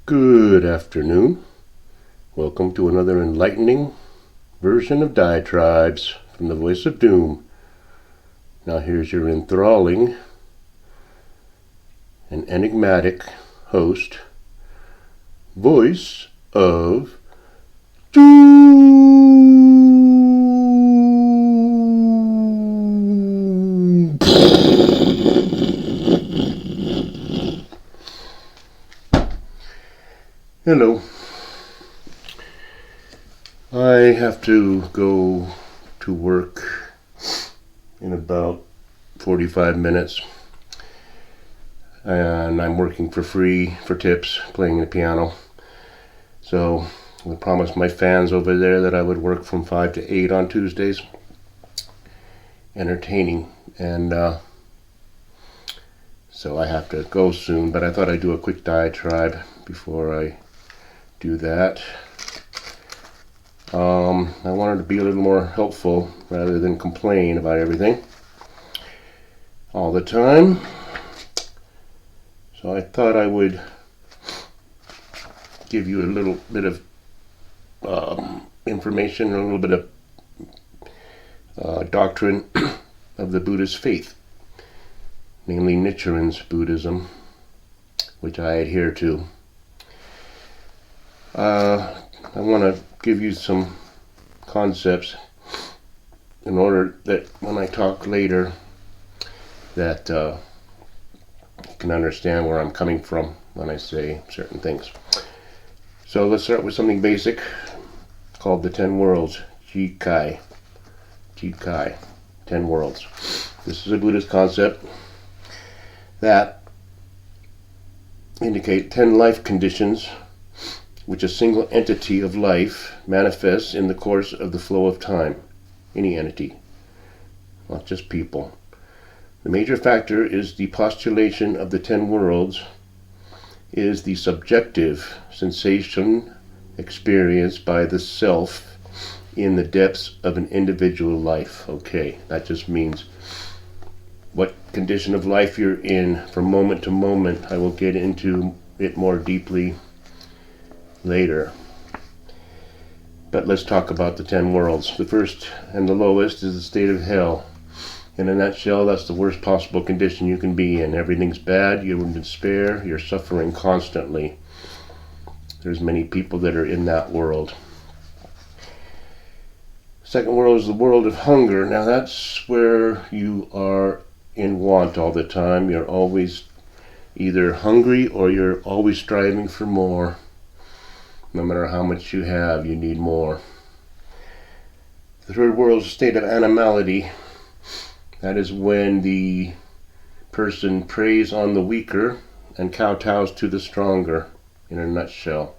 Good afternoon. Welcome to another enlightening version of Diatribes from the Voice of Doom. Now here's your enthralling and enigmatic host, Voice of Doom. Hello. I have to go to work in about 45 minutes, and I'm working for free for tips, playing the piano. So I promised my fans over there that I would work from 5 to 8 on Tuesdays, entertaining, and so I have to go soon, but I thought I'd do a quick diatribe before I do that. I wanted to be a little more helpful rather than complain about everything all the time. So I thought I would give you a little bit of information, a little bit of doctrine of the Buddhist faith, namely Nichiren's Buddhism, which I adhere to. I want to give you some concepts in order that when I talk later that you can understand where I'm coming from when I say certain things. So let's start with something basic called the 10 worlds, Jikai. 10 worlds. This is a Buddhist concept that indicate 10 life conditions which a single entity of life manifests in the course of the flow of time. Any entity, not just people. The major factor is the postulation of the 10 worlds is the subjective sensation experienced by the self in the depths of an individual life. Okay, that just means what condition of life you're in from moment to moment. I will get into it more deeply later. But let's talk about the 10 worlds. The first and the lowest is the state of hell. In a nutshell, that's the worst possible condition you can be in. Everything's bad, you're in despair, you're suffering constantly. There's many people that are in that world. Second world is the world of hunger. Now that's where you are in want all the time. You're always either hungry or you're always striving for more. No matter how much you have, you need more. The third world is a state of animality. That is when the person preys on the weaker and kowtows to the stronger, in a nutshell.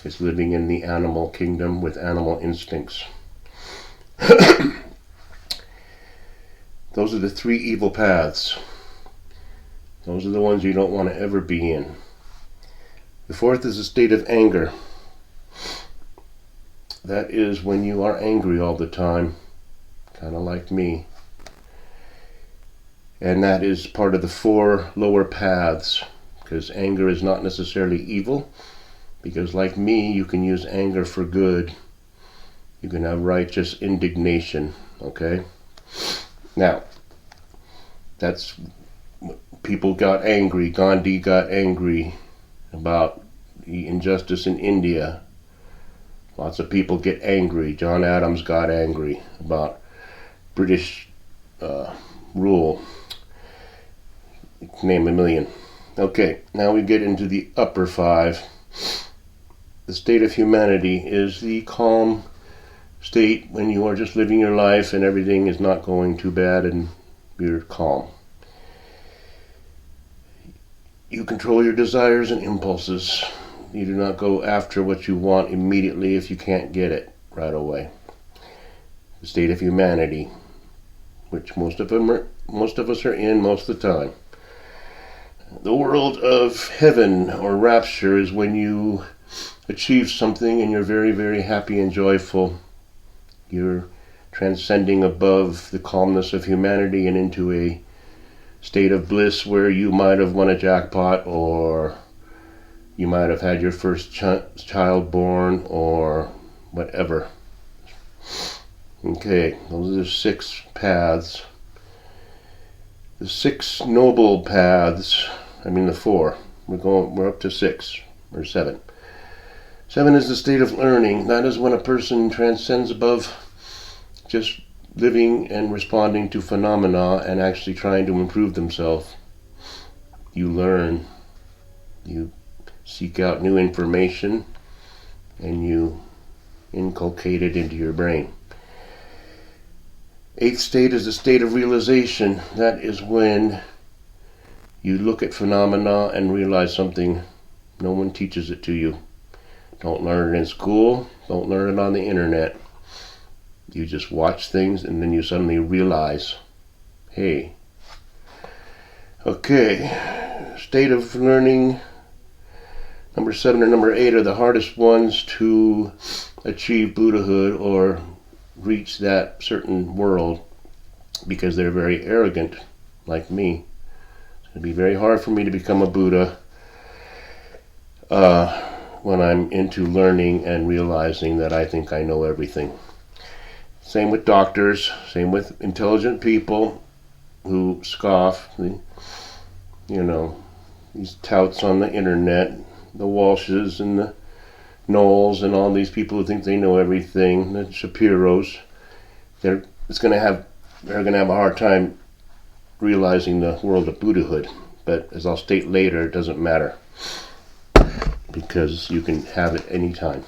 It's living in the animal kingdom with animal instincts. Those are the 3 evil paths. Those are the ones you don't want to ever be in. The fourth is a state of anger. That is when you are angry all the time, kind of like me. And that is part of the 4 lower paths, because anger is not necessarily evil, because like me, you can use anger for good. You can have righteous indignation, okay? Now, that's people got angry. Gandhi got angry about the injustice in India. Lots of people get angry. John Adams got angry about British rule. Name a million. Okay, now we get into the upper 5. The state of humanity is the calm state when you are just living your life and everything is not going too bad and you're calm. You control your desires and impulses. You do not go after what you want immediately if you can't get it right away. The state of humanity, which most of us are in most of the time. The world of heaven or rapture is when you achieve something and you're very, very happy and joyful. You're transcending above the calmness of humanity and into a state of bliss where you might have won a jackpot or You might have had your first child born or whatever. Okay, those are the 6 paths. The 6 noble paths, the 4. We're up to 6 or 7. 7 is the state of learning. That is when a person transcends above just living and responding to phenomena and actually trying to improve themselves. You learn. You seek out new information and you inculcate it into your brain. 8th state is the state of realization. That is when you look at phenomena and realize something. No one teaches it to you. Don't learn it in school. Don't learn it on the internet. You just watch things and then you suddenly realize, hey. Okay, state of learning. Number 7 and number 8 are the hardest ones to achieve Buddhahood or reach that certain world because they're very arrogant, like me. It'd be very hard for me to become a Buddha when I'm into learning and realizing that I think I know everything. Same with doctors, same with intelligent people who scoff, these touts on the internet, the Walshes and the Knowles and all these people who think they know everything, the Shapiros. They're going to have a hard time realizing the world of Buddhahood. But as I'll state later, it doesn't matter because you can have it anytime.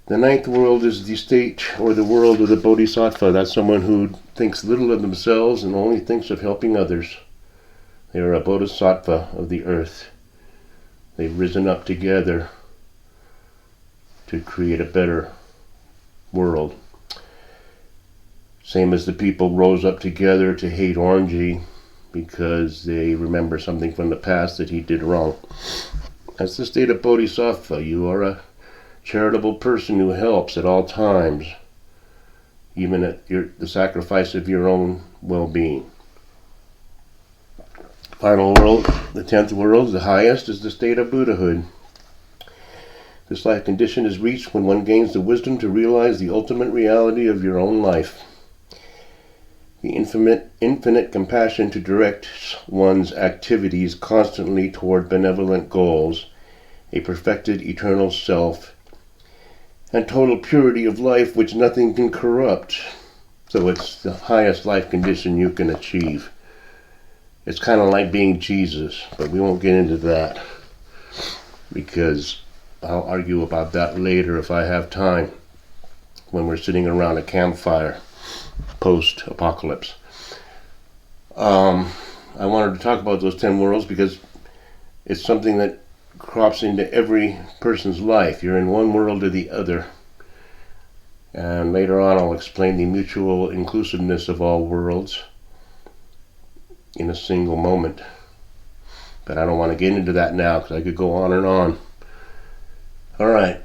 The 9th world is the state or the world of the Bodhisattva. That's someone who thinks little of themselves and only thinks of helping others. They are a Bodhisattva of the earth. They've risen up together to create a better world. Same as the people rose up together to hate Orangey because they remember something from the past that he did wrong. That's the state of Bodhisattva. You are a charitable person who helps at all times, even at the sacrifice of your own well-being. Final world, the 10th world, the highest, is the state of Buddhahood. This life condition is reached when one gains the wisdom to realize the ultimate reality of your own life. The infinite compassion to direct one's activities constantly toward benevolent goals, a perfected eternal self, and total purity of life which nothing can corrupt. So it's the highest life condition you can achieve. It's kind of like being Jesus, but we won't get into that because I'll argue about that later if I have time when we're sitting around a campfire post-apocalypse. I wanted to talk about those 10 worlds because it's something that crops into every person's life. You're in one world or the other. And later on I'll explain the mutual inclusiveness of all worlds in a single moment. But I don't want to get into that now because I could go on and on. Alright.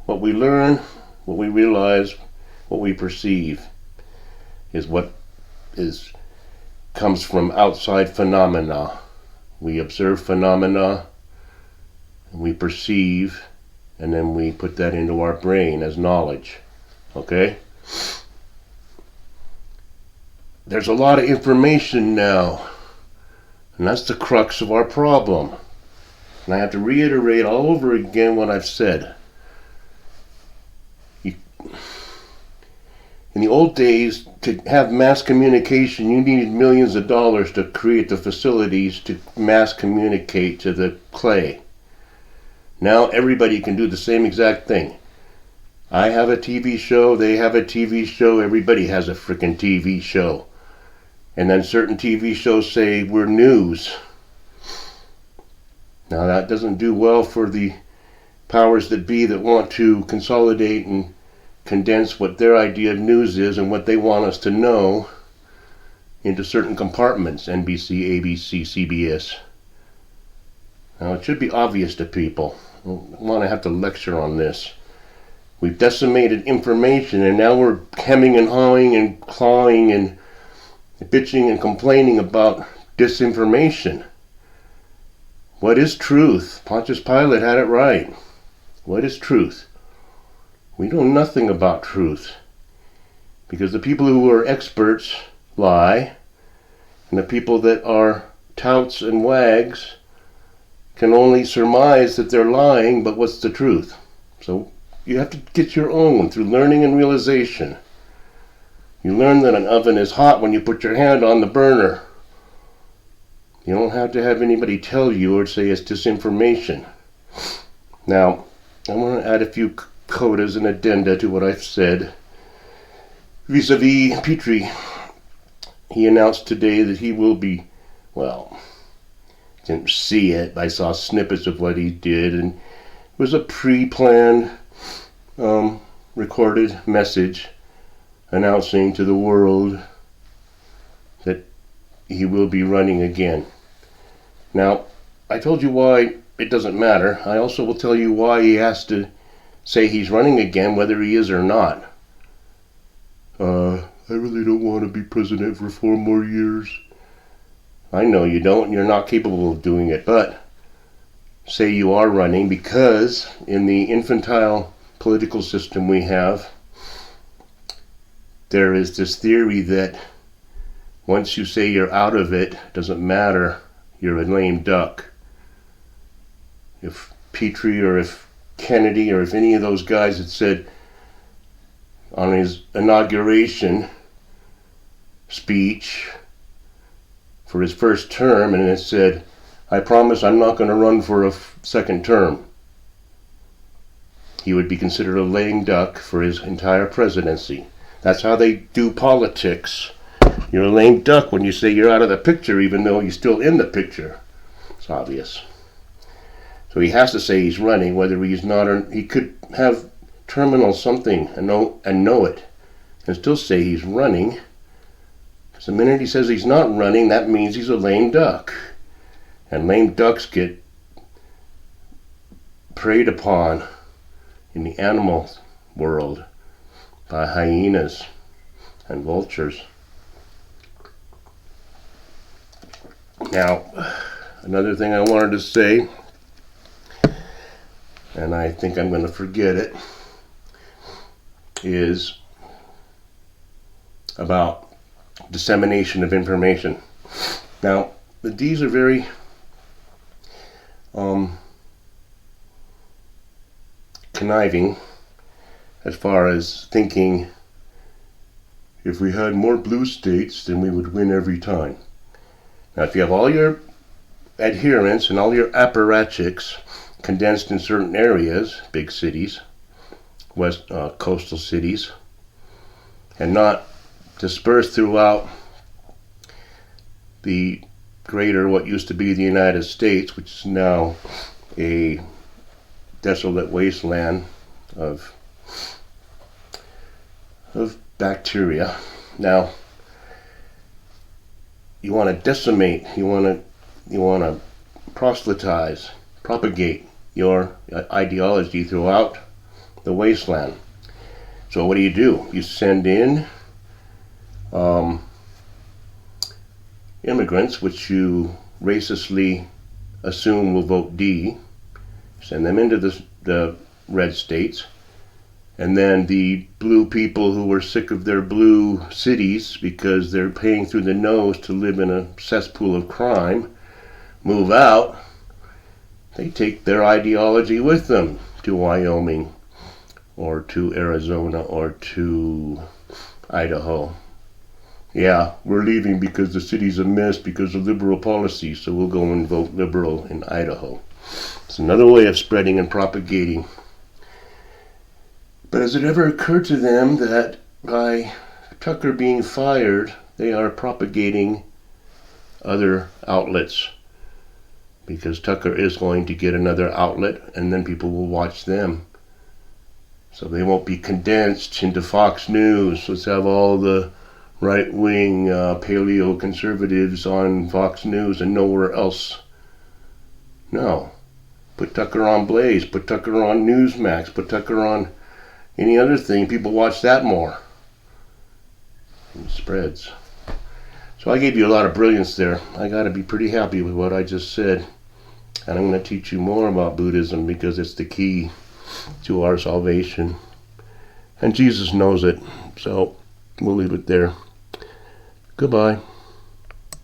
What we learn, what we realize, what we perceive is what comes from outside phenomena. We observe phenomena, and we perceive, and then we put that into our brain as knowledge. Okay? There's a lot of information now, and that's the crux of our problem. And I have to reiterate all over again what I've said. In the old days, to have mass communication, you needed millions of dollars to create the facilities to mass communicate to the clay. Now everybody can do the same exact thing. I have a TV show, they have a TV show, everybody has a frickin' TV show. And then certain TV shows say we're news. Now that doesn't do well for the powers that be that want to consolidate and condense what their idea of news is and what they want us to know into certain compartments, NBC, ABC, CBS. Now it should be obvious to people. I don't want to have to lecture on this. We've decimated information and now we're hemming and hawing and clawing and bitching and complaining about disinformation. What is truth? Pontius Pilate had it right. What is truth? We know nothing about truth, because the people who are experts lie, and the people that are touts and wags can only surmise that they're lying, but what's the truth? So you have to get your own through learning and realization. You learn that an oven is hot when you put your hand on the burner. You don't have to have anybody tell you or say it's disinformation. Now, I want to add a few codas and addenda to what I've said. Vis-a-vis Petrie, he announced today that he will be, well, didn't see it, I saw snippets of what he did, and it was a pre-planned, recorded message announcing to the world that he will be running again. Now, I told you why it doesn't matter. I also will tell you why he has to say he's running again, whether he is or not. I really don't want to be president for 4 more years. I know you don't, and you're not capable of doing it, but say you are running, because in the infantile political system we have, there is this theory that once you say you're out of it, doesn't matter, you're a lame duck. If Petrie or if Kennedy or if any of those guys had said on his inauguration speech for his first term, and it said, I promise I'm not going to run for a second term, he would be considered a lame duck for his entire presidency. That's how they do politics. You're a lame duck when you say you're out of the picture, even though you're still in the picture. It's obvious. So he has to say he's running, whether he's not, or he could have terminal something and know it, and still say he's running. Because the minute he says he's not running, that means he's a lame duck. And lame ducks get preyed upon in the animal world by hyenas and vultures. Now, another thing I wanted to say, and I think I'm going to forget it, is about dissemination of information. Now, the D's are very conniving as far as thinking if we had more blue states, then we would win every time. Now, if you have all your adherents and all your apparatchiks condensed in certain areas, big cities, coastal cities, and not dispersed throughout the greater, what used to be the United States, which is now a desolate wasteland of bacteria. Now, you want to decimate, you want to proselytize, propagate your ideology throughout the wasteland. So what do? You send in immigrants, which you racistly assume will vote D, send them into the red states, and then the blue people who are sick of their blue cities because they're paying through the nose to live in a cesspool of crime move out. They take their ideology with them to Wyoming or to Arizona or to Idaho. Yeah, we're leaving because the city's a mess because of liberal policy, so we'll go and vote liberal in Idaho. It's another way of spreading and propagating. But has it ever occurred to them that by Tucker being fired, they are propagating other outlets? Because Tucker is going to get another outlet, and then people will watch them. So they won't be condensed into Fox News. Let's have all the right-wing paleo-conservatives on Fox News and nowhere else. No. Put Tucker on Blaze, put Tucker on Newsmax, put Tucker on any other thing. People watch that more. And it spreads. So I gave you a lot of brilliance there. I got to be pretty happy with what I just said. And I'm going to teach you more about Buddhism because it's the key to our salvation. And Jesus knows it. So we'll leave it there. Goodbye.